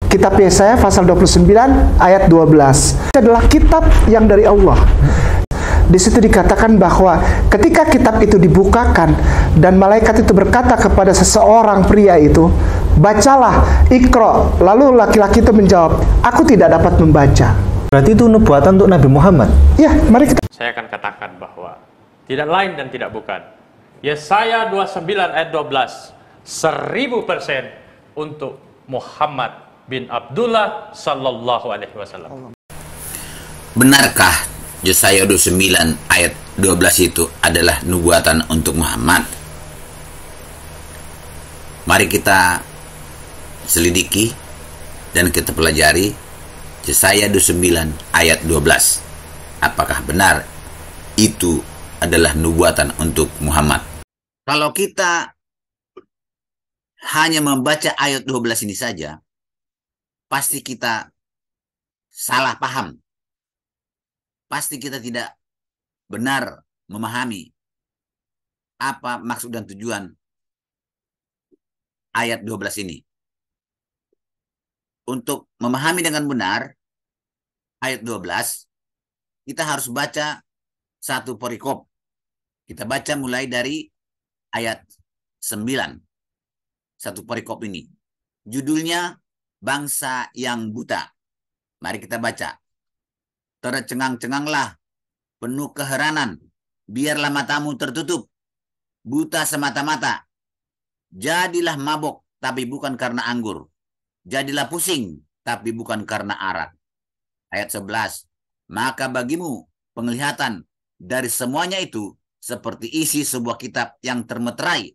Kitab Yesaya pasal 29 ayat 12. Ini adalah kitab yang dari Allah. Di situ dikatakan bahwa ketika kitab itu dibukakan dan malaikat itu berkata kepada seseorang pria itu, bacalah, Iqra. Lalu laki-laki itu menjawab, aku tidak dapat membaca. Berarti itu nubuatan untuk Nabi Muhammad? Ya, mari kita... Saya akan katakan bahwa tidak lain dan tidak bukan. Yesaya 29 ayat 12, 1000% untuk Muhammad bin Abdullah sallallahu alaihi wasallam. Benarkah Yesaya 29 ayat 12 itu adalah nubuatan untuk Muhammad? Mari kita selidiki dan kita pelajari Yesaya 29 ayat 12. Apakah benar itu adalah nubuatan untuk Muhammad? Kalau kita hanya membaca ayat 12 ini saja, pasti kita salah paham. Pasti kita tidak benar memahami apa maksud dan tujuan ayat 12 ini. Untuk memahami dengan benar ayat 12, kita harus baca satu perikop. Kita baca mulai dari ayat 9. Satu perikop ini. Judulnya Bangsa yang Buta. Mari kita baca. Tercengang-cenganglah, penuh keheranan, biarlah matamu tertutup, buta semata-mata. Jadilah mabok, tapi bukan karena anggur. Jadilah pusing, tapi bukan karena arak. Ayat 11. Maka bagimu penglihatan dari semuanya itu seperti isi sebuah kitab yang termeterai.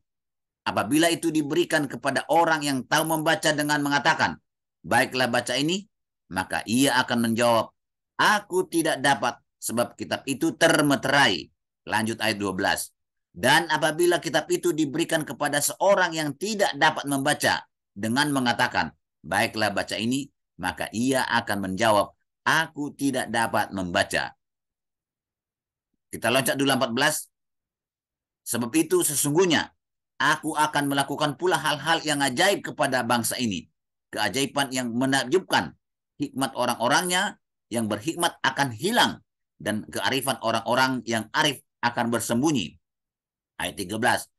Apabila itu diberikan kepada orang yang tahu membaca dengan mengatakan, baiklah baca ini, maka ia akan menjawab, aku tidak dapat sebab kitab itu termeterai. Lanjut ayat 12. Dan apabila kitab itu diberikan kepada seorang yang tidak dapat membaca dengan mengatakan, baiklah baca ini, maka ia akan menjawab, aku tidak dapat membaca. Kita loncat dulu 14. Sebab itu sesungguhnya aku akan melakukan pula hal-hal yang ajaib kepada bangsa ini. Keajaiban yang menakjubkan. Hikmat orang-orangnya yang berhikmat akan hilang, dan kearifan orang-orang yang arif akan bersembunyi. Ayat 13.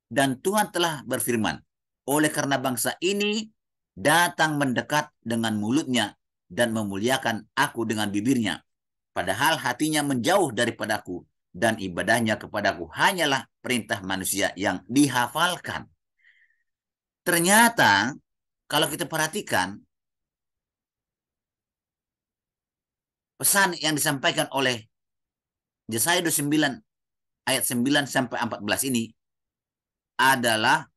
Dan Tuhan telah berfirman, oleh karena bangsa ini datang mendekat dengan mulutnya dan memuliakan aku dengan bibirnya, padahal hatinya menjauh daripadaku, dan ibadahnya kepadaku hanyalah perintah manusia yang dihafalkan. Ternyata kalau kita perhatikan pesan yang disampaikan oleh Yesaya 29 ayat 9 sampai 14 ini adalah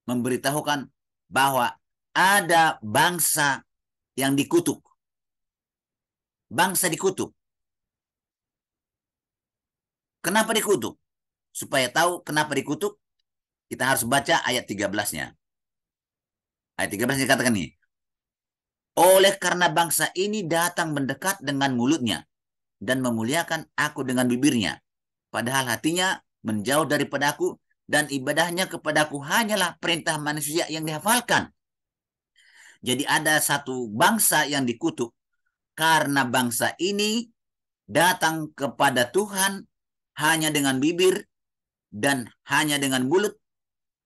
memberitahukan bahwa ada bangsa yang dikutuk. Bangsa dikutuk. Kenapa dikutuk? Supaya tahu kenapa dikutuk, kita harus baca ayat 13-nya. Ayat 13 dikatakan ini. Oleh karena bangsa ini datang mendekat dengan mulutnya dan memuliakan aku dengan bibirnya, padahal hatinya menjauh daripadaku, dan ibadahnya kepadaku hanyalah perintah manusia yang dihafalkan. Jadi ada satu bangsa yang dikutuk karena bangsa ini datang kepada Tuhan hanya dengan bibir dan hanya dengan mulut,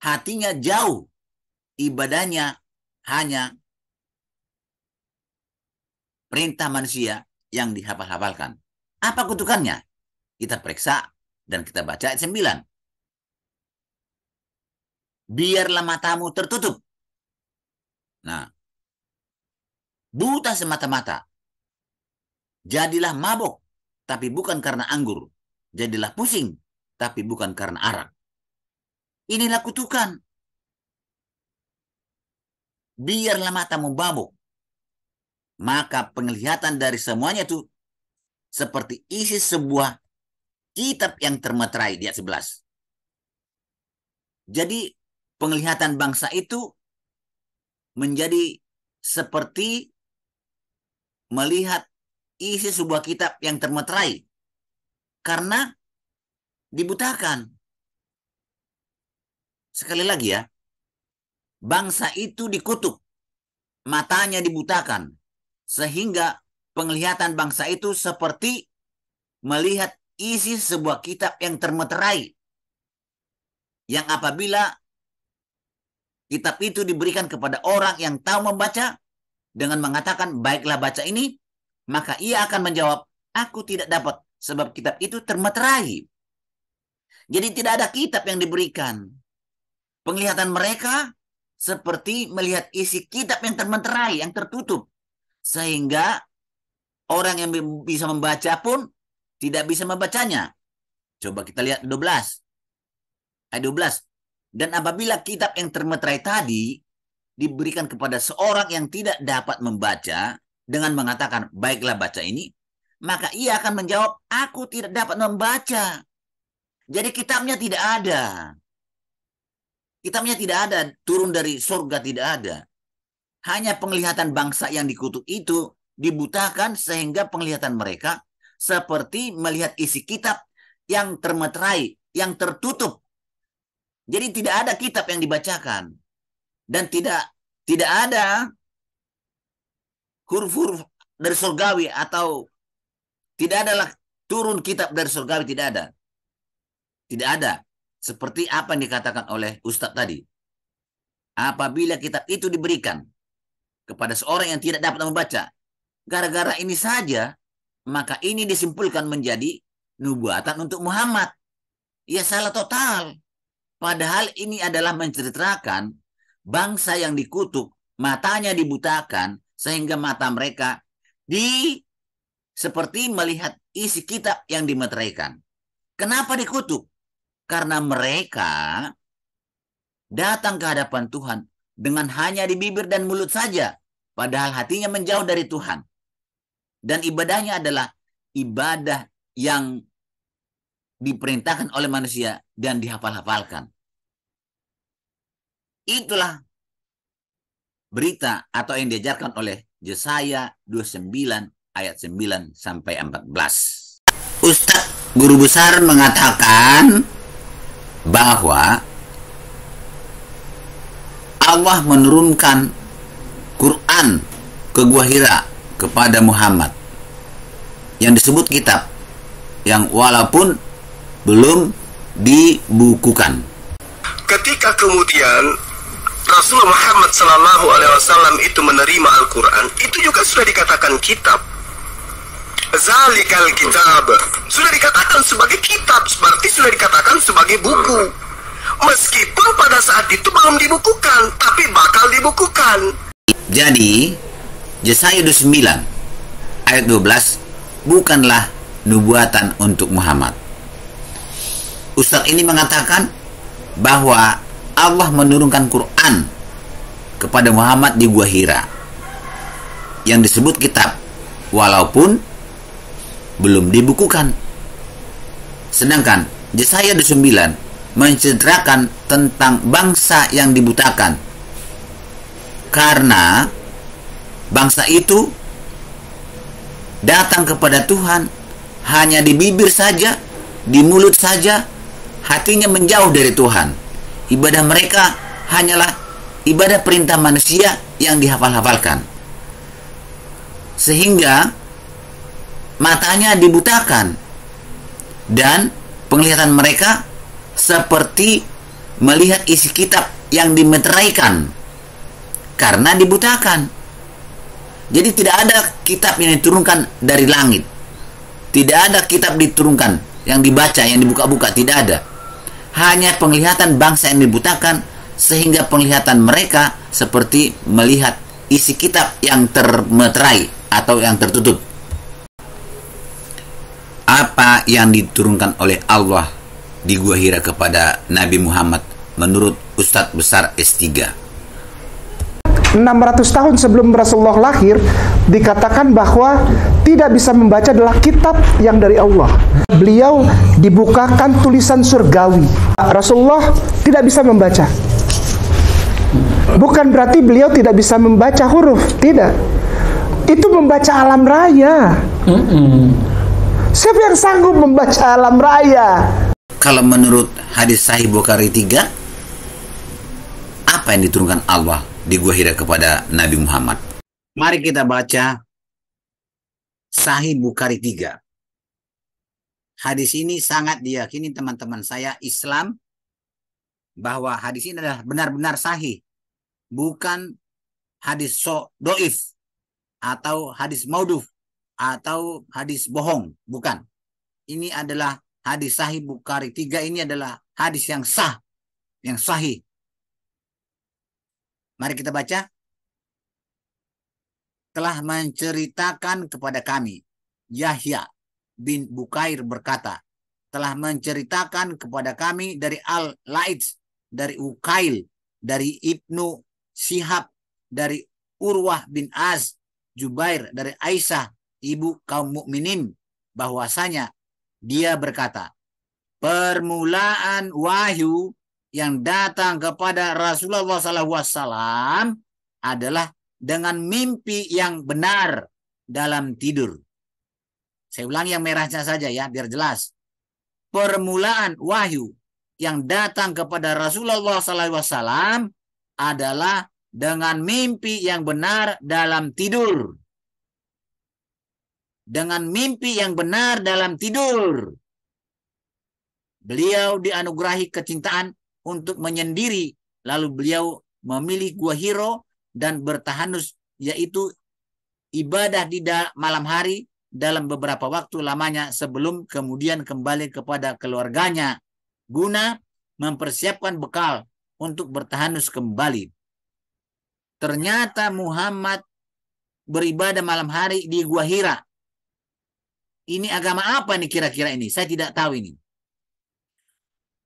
hatinya jauh, ibadahnya hanya perintah manusia yang dihafal-hafalkan. Apa kutukannya? Kita periksa dan kita baca ayat 9. Biarlah matamu tertutup. Nah, buta semata-mata. Jadilah mabok, tapi bukan karena anggur. Jadilah pusing, tapi bukan karena arak. Inilah kutukan. Biarlah matamu mabok, maka penglihatan dari semuanya itu seperti isi sebuah kitab yang termeterai di ayat 11. Jadi penglihatan bangsa itu menjadi seperti melihat isi sebuah kitab yang termeterai karena dibutakan. Sekali lagi ya, bangsa itu dikutuk. matanya dibutakan, sehingga penglihatan bangsa itu seperti melihat isi sebuah kitab yang termeterai, yang apabila kitab itu diberikan kepada orang yang tahu membaca dengan mengatakan, baiklah baca ini, maka ia akan menjawab, aku tidak dapat, sebab kitab itu termeterai. Jadi tidak ada kitab yang diberikan. Penglihatan mereka seperti melihat isi kitab yang termeterai, yang tertutup. Sehingga orang yang bisa membaca pun tidak bisa membacanya. Coba kita lihat 12. Ayat 12. Dan apabila kitab yang termeterai tadi diberikan kepada seorang yang tidak dapat membaca dengan mengatakan, baiklah baca ini, maka ia akan menjawab, aku tidak dapat membaca. Jadi kitabnya tidak ada. Kitabnya tidak ada, turun dari surga tidak ada. Hanya penglihatan bangsa yang dikutuk itu dibutakan sehingga penglihatan mereka seperti melihat isi kitab yang termeterai, yang tertutup. Jadi tidak ada kitab yang dibacakan. Dan tidak ada huruf-huruf dari surgawi, atau tidak adalah turun kitab dari surgawi, tidak ada. Tidak ada. Seperti apa yang dikatakan oleh Ustadz tadi. Apabila kitab itu diberikan kepada seorang yang tidak dapat membaca, gara-gara ini saja, maka ini disimpulkan menjadi nubuatan untuk Muhammad. Ya salah total. Padahal ini adalah menceritakan bangsa yang dikutuk, matanya dibutakan, sehingga mata mereka seperti melihat isi kitab yang dimeteraikan. Kenapa dikutuk? Karena mereka datang ke hadapan Tuhan dengan hanya di bibir dan mulut saja, padahal hatinya menjauh dari Tuhan. Dan ibadahnya adalah ibadah yang diperintahkan oleh manusia dan dihafal-hafalkan. Itulah berita atau yang diajarkan oleh Yesaya 29 ayat 9 sampai 14. Ustadz guru besar mengatakan bahwa Allah menurunkan Quran ke Gua Hira kepada Muhammad yang disebut kitab, yang walaupun belum dibukukan. Ketika kemudian Rasulullah Muhammad SAW itu menerima Al-Quran, itu juga sudah dikatakan kitab. Zalikal kitab, sudah dikatakan sebagai kitab, berarti sudah dikatakan sebagai buku. Meskipun pada saat itu belum dibukukan, tapi bakal dibukukan. Jadi Yesaya 29 ayat 12 bukanlah nubuatan untuk Muhammad. Ustadz ini mengatakan bahwa Allah menurunkan Quran kepada Muhammad di Gua Hira yang disebut kitab, walaupun belum dibukukan. Sedangkan Yesaya 29 menceritakan tentang bangsa yang dibutakan, karena bangsa itu datang kepada Tuhan hanya di bibir saja, di mulut saja, hatinya menjauh dari Tuhan. Ibadah mereka hanyalah ibadah perintah manusia yang dihafal-hafalkan, sehingga matanya dibutakan dan penglihatan mereka seperti melihat isi kitab yang dimeteraikan karena dibutakan. Jadi tidak ada kitab yang diturunkan dari langit, tidak ada kitab diturunkan yang dibaca, yang dibuka-buka, tidak ada. Hanya penglihatan bangsa yang dibutakan, sehingga penglihatan mereka seperti melihat isi kitab yang termeterai atau yang tertutup. Apa yang diturunkan oleh Allah di Gua Hira kepada Nabi Muhammad menurut Ustadz Besar S3? 600 tahun sebelum Rasulullah lahir, dikatakan bahwa tidak bisa membaca adalah kitab yang dari Allah. Beliau dibukakan tulisan surgawi. Rasulullah tidak bisa membaca. Bukan berarti beliau tidak bisa membaca huruf, tidak. Itu membaca alam raya. Siapa yang sanggup membaca alam raya? Kalau menurut hadis Sahih Bukhari 3, apa yang diturunkan Allah di Gua Hira kepada Nabi Muhammad. Mari kita baca Sahih Bukhari 3. Hadis ini sangat diyakini teman-teman saya Islam bahwa hadis ini adalah benar-benar sahih, bukan hadis doif atau hadis mauduf atau hadis bohong, bukan. Ini adalah hadis Sahih Bukhari 3, ini adalah hadis yang sah, yang sahih. Mari kita baca. Telah menceritakan kepada kami, Yahya bin Bukair berkata, telah menceritakan kepada kami dari Al-Laits, dari Ukail, dari Ibnu Syihab, dari Urwah bin Az, Jubair, dari Aisyah, ibu kaum mukminin, bahwasanya dia berkata, permulaan wahyu yang datang kepada Rasulullah SAW adalah dengan mimpi yang benar dalam tidur. Saya ulangi yang merahnya saja ya, biar jelas. Permulaan wahyu yang datang kepada Rasulullah SAW adalah dengan mimpi yang benar dalam tidur. Dengan mimpi yang benar dalam tidur. Beliau dianugerahi kecintaan untuk menyendiri, lalu beliau memilih Gua Hira dan bertahanus, yaitu ibadah di malam hari dalam beberapa waktu lamanya sebelum kemudian kembali kepada keluarganya guna mempersiapkan bekal untuk bertahanus kembali. Ternyata Muhammad beribadah malam hari di Gua Hira. Ini agama apa nih kira-kira ini? Saya tidak tahu ini.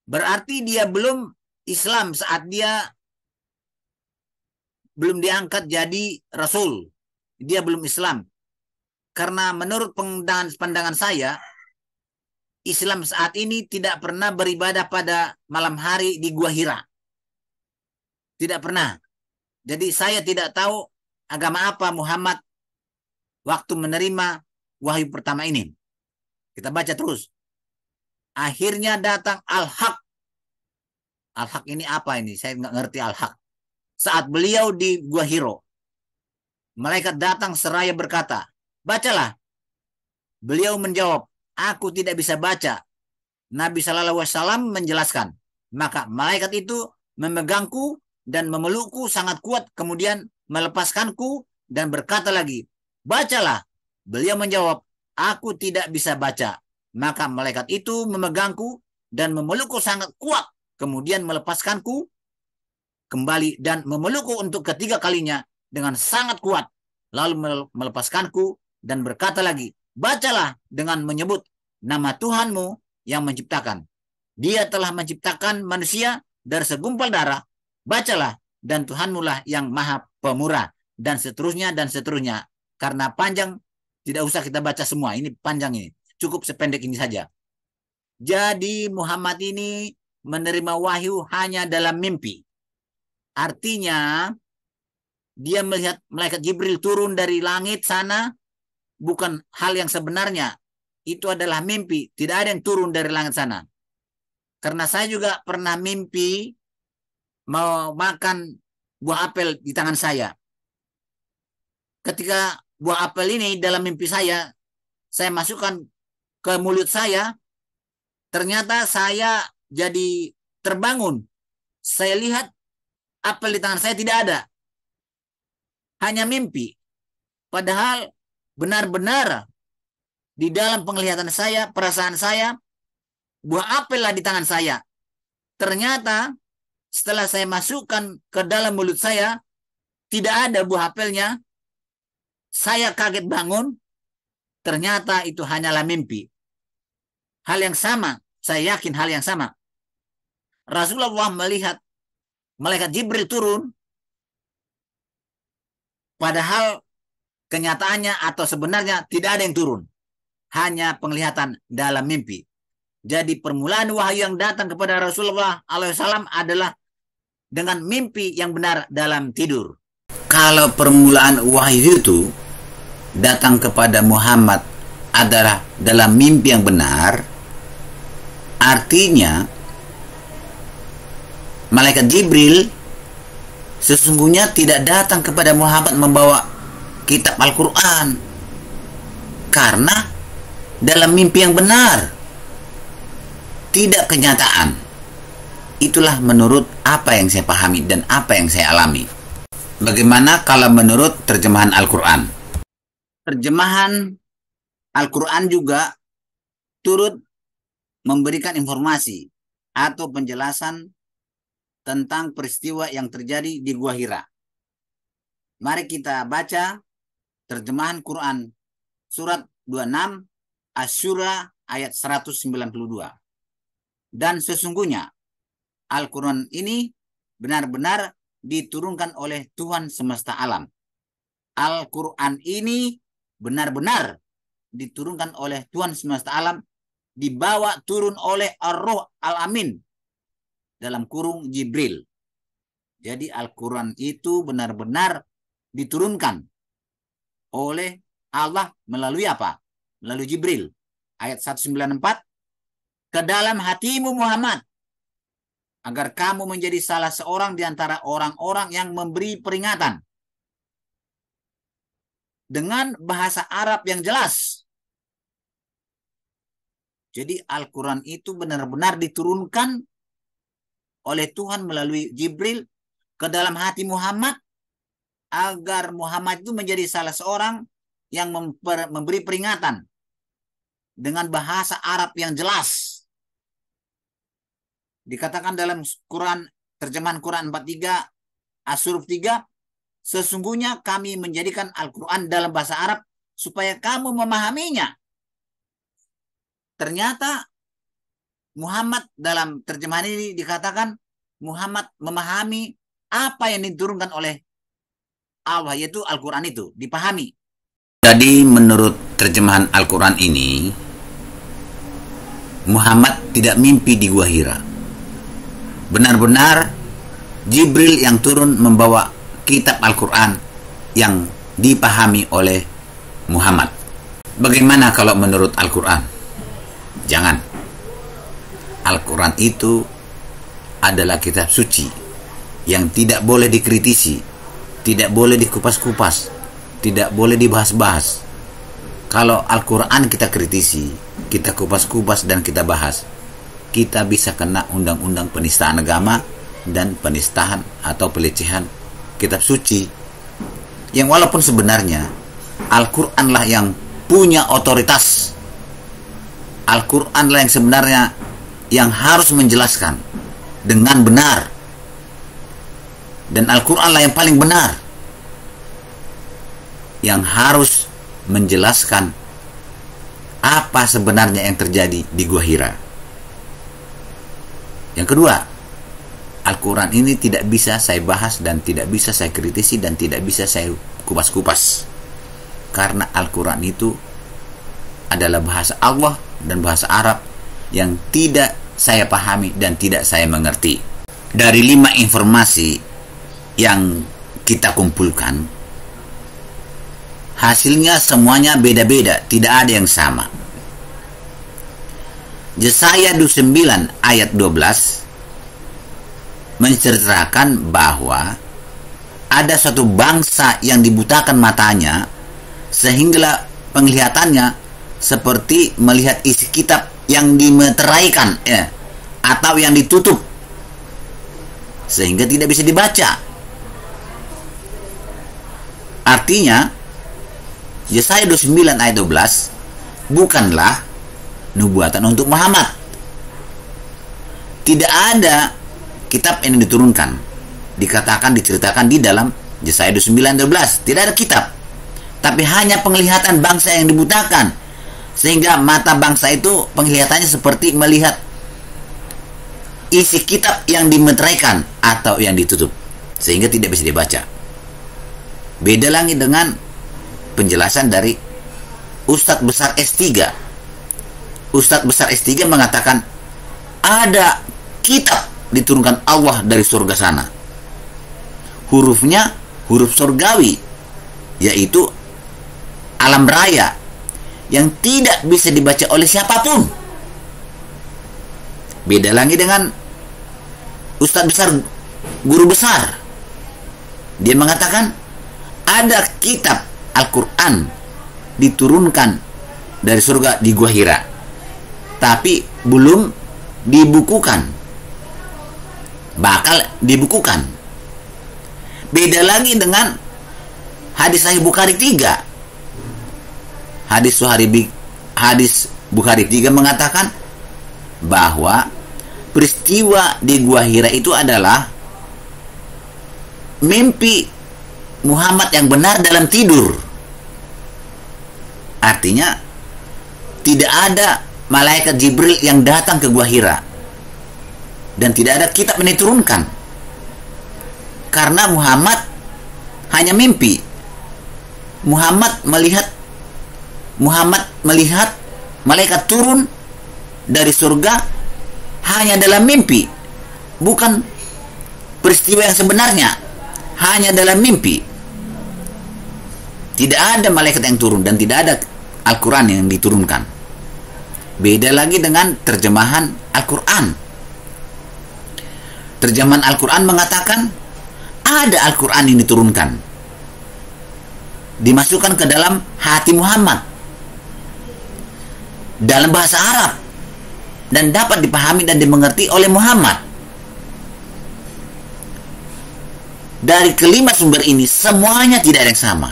Berarti dia belum Islam saat dia belum diangkat jadi Rasul. Dia belum Islam. Karena menurut pandangan saya, Islam saat ini tidak pernah beribadah pada malam hari di Gua Hira. Tidak pernah. Jadi saya tidak tahu agama apa Muhammad waktu menerima wahyu pertama ini. Kita baca terus. Akhirnya datang Al-Haq. Al-Haq ini apa ini? Saya nggak ngerti Al-Haq. Saat beliau di Gua Hira, malaikat datang seraya berkata, bacalah. Beliau menjawab, aku tidak bisa baca. Nabi SAW menjelaskan. Maka malaikat itu memegangku dan memelukku sangat kuat, kemudian melepaskanku dan berkata lagi, bacalah. Beliau menjawab, aku tidak bisa baca. Maka malaikat itu memegangku dan memelukku sangat kuat, kemudian melepaskanku kembali dan memelukku untuk ketiga kalinya dengan sangat kuat, lalu melepaskanku dan berkata lagi, bacalah dengan menyebut nama Tuhanmu yang menciptakan. Dia telah menciptakan manusia dari segumpal darah. Bacalah, dan Tuhanmu lah yang maha pemurah, dan seterusnya dan seterusnya. Karena panjang, tidak usah kita baca semua. Ini panjang ini. Cukup sependek ini saja. Jadi Muhammad ini menerima wahyu hanya dalam mimpi. Artinya, dia melihat malaikat Jibril turun dari langit sana, bukan hal yang sebenarnya. Itu adalah mimpi. Tidak ada yang turun dari langit sana. Karena saya juga pernah mimpi mau makan buah apel di tangan saya. Ketika buah apel ini dalam mimpi saya masukkan ke mulut saya, ternyata saya jadi terbangun. Saya lihat apel di tangan saya tidak ada. Hanya mimpi. Padahal benar-benar di dalam penglihatan saya, perasaan saya, buah apel lah di tangan saya. Ternyata setelah saya masukkan ke dalam mulut saya, tidak ada buah apelnya. Saya kaget bangun. Ternyata itu hanyalah mimpi. Hal yang sama, saya yakin hal yang sama. Rasulullah melihat malaikat Jibril turun, padahal kenyataannya atau sebenarnya tidak ada yang turun. Hanya penglihatan dalam mimpi. Jadi permulaan wahyu yang datang kepada Rasulullah SAW adalah dengan mimpi yang benar dalam tidur. Kalau permulaan wahyu itu datang kepada Muhammad adalah dalam mimpi yang benar, artinya malaikat Jibril sesungguhnya tidak datang kepada Muhammad membawa kitab Al-Quran karena dalam mimpi yang benar, tidak kenyataan. Itulah menurut apa yang saya pahami dan apa yang saya alami. Bagaimana kalau menurut terjemahan Al-Quran? Terjemahan Al-Quran juga turut memberikan informasi atau penjelasan tentang peristiwa yang terjadi di Gua Hira. Mari kita baca terjemahan Quran surat 26 Asy-Syura ayat 192. Dan sesungguhnya Al-Quran ini benar-benar diturunkan oleh Tuhan semesta alam. Al-Quran ini benar-benar diturunkan oleh Tuhan semesta alam, dibawa turun oleh Ar-Ruh Al-Amin dalam kurung Jibril. Jadi Al-Quran itu benar-benar diturunkan oleh Allah melalui apa? Melalui Jibril. Ayat 194, ke dalam hatimu Muhammad, agar kamu menjadi salah seorang di antara orang-orang yang memberi peringatan dengan bahasa Arab yang jelas. Jadi Al-Quran itu benar-benar diturunkan oleh Tuhan melalui Jibril ke dalam hati Muhammad, agar Muhammad itu menjadi salah seorang yang memberi peringatan dengan bahasa Arab yang jelas. Dikatakan dalam Quran, terjemahan Quran 43 As-Suruf 3, sesungguhnya kami menjadikan Al-Quran dalam bahasa Arab supaya kamu memahaminya. Ternyata Muhammad dalam terjemahan ini dikatakan Muhammad memahami apa yang diturunkan oleh Allah, yaitu Al-Quran itu dipahami. Jadi menurut terjemahan Al-Quran ini, Muhammad tidak mimpi di Gua Hira. Benar-benar Jibril yang turun membawa kitab Al-Quran yang dipahami oleh Muhammad. Bagaimana kalau menurut Al-Quran? Jangan. Al-Quran itu adalah kitab suci yang tidak boleh dikritisi, tidak boleh dikupas-kupas, tidak boleh dibahas-bahas. Kalau Al-Quran kita kritisi, kita kupas-kupas dan kita bahas, kita bisa kena undang-undang penistaan agama dan penistaan atau pelecehan kitab suci. Yang walaupun sebenarnya Al-Quranlah yang punya otoritas, Al-Quranlah yang sebenarnya yang harus menjelaskan dengan benar, dan Al-Quranlah yang paling benar yang harus menjelaskan apa sebenarnya yang terjadi di Gua Hira. Yang kedua, Al-Quran ini tidak bisa saya bahas dan tidak bisa saya kritisi dan tidak bisa saya kupas-kupas, karena Al-Quran itu adalah bahasa Allah dan bahasa Arab yang tidak saya pahami dan tidak saya mengerti. Dari 5 informasi yang kita kumpulkan, hasilnya semuanya beda-beda, tidak ada yang sama. Yesaya 29 ayat 12 menceritakan bahwa ada suatu bangsa yang dibutakan matanya sehingga penglihatannya seperti melihat isi kitab yang dimeteraikan, atau yang ditutup sehingga tidak bisa dibaca. Artinya Yesaya 29 ayat 12 bukanlah nubuatan untuk Muhammad. Tidak ada kitab yang diturunkan, dikatakan, diceritakan di dalam Yesaya 29 ayat 12. Tidak ada kitab, tapi hanya penglihatan bangsa yang dibutakan, sehingga mata bangsa itu penglihatannya seperti melihat isi kitab yang dimeteraikan atau yang ditutup, sehingga tidak bisa dibaca. Beda lagi dengan penjelasan dari Ustadz Besar S3. Ustadz Besar S3 mengatakan ada kitab diturunkan Allah dari surga sana. Hurufnya huruf surgawi, yaitu alam raya, yang tidak bisa dibaca oleh siapapun. Beda lagi dengan Ustadz Besar, guru besar Dia mengatakan ada kitab Al-Quran diturunkan dari surga di Gua Hira, tapi belum dibukukan, bakal dibukukan. Beda lagi dengan hadis Sahih Bukhari 3. Hadis Bukhari 3 mengatakan bahwa peristiwa di Gua Hira itu adalah mimpi Muhammad yang benar dalam tidur. Artinya tidak ada malaikat Jibril yang datang ke Gua Hira, dan tidak ada kitab yang diturunkan, karena Muhammad hanya mimpi. Muhammad melihat malaikat turun dari surga hanya dalam mimpi, bukan peristiwa yang sebenarnya, hanya dalam mimpi. Tidak ada malaikat yang turun dan tidak ada Al-Quran yang diturunkan. Beda lagi dengan terjemahan Al-Quran. Terjemahan Al-Quran mengatakan ada Al-Quran yang diturunkan, dimasukkan ke dalam hati Muhammad dalam bahasa Arab dan dapat dipahami dan dimengerti oleh Muhammad. Dari kelima sumber ini semuanya tidak ada yang sama.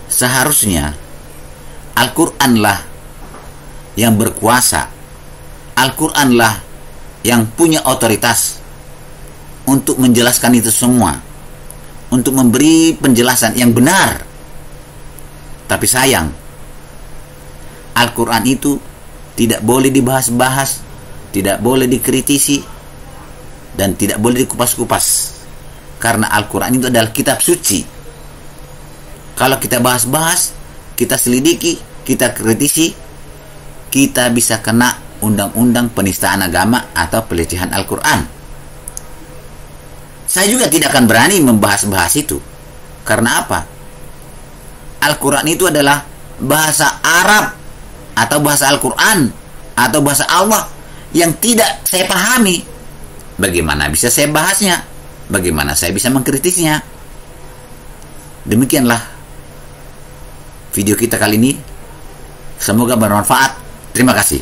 Seharusnya Al-Quranlah yang berkuasa, Al-Quranlah yang punya otoritas untuk menjelaskan itu semua, untuk memberi penjelasan yang benar. Tapi sayang, Al-Quran itu tidak boleh dibahas-bahas, tidak boleh dikritisi, dan tidak boleh dikupas-kupas, karena Al-Quran itu adalah kitab suci. Kalau kita bahas-bahas, kita selidiki, kita kritisi, kita bisa kena undang-undang penistaan agama atau pelecehan Al-Quran. Saya juga tidak akan berani membahas-bahas itu. Karena apa? Al-Quran itu adalah bahasa Arab atau bahasa Al-Quran atau bahasa Allah yang tidak saya pahami. Bagaimana bisa saya bahasnya? Bagaimana saya bisa mengkritisnya? Demikianlah video kita kali ini. Semoga bermanfaat. Terima kasih.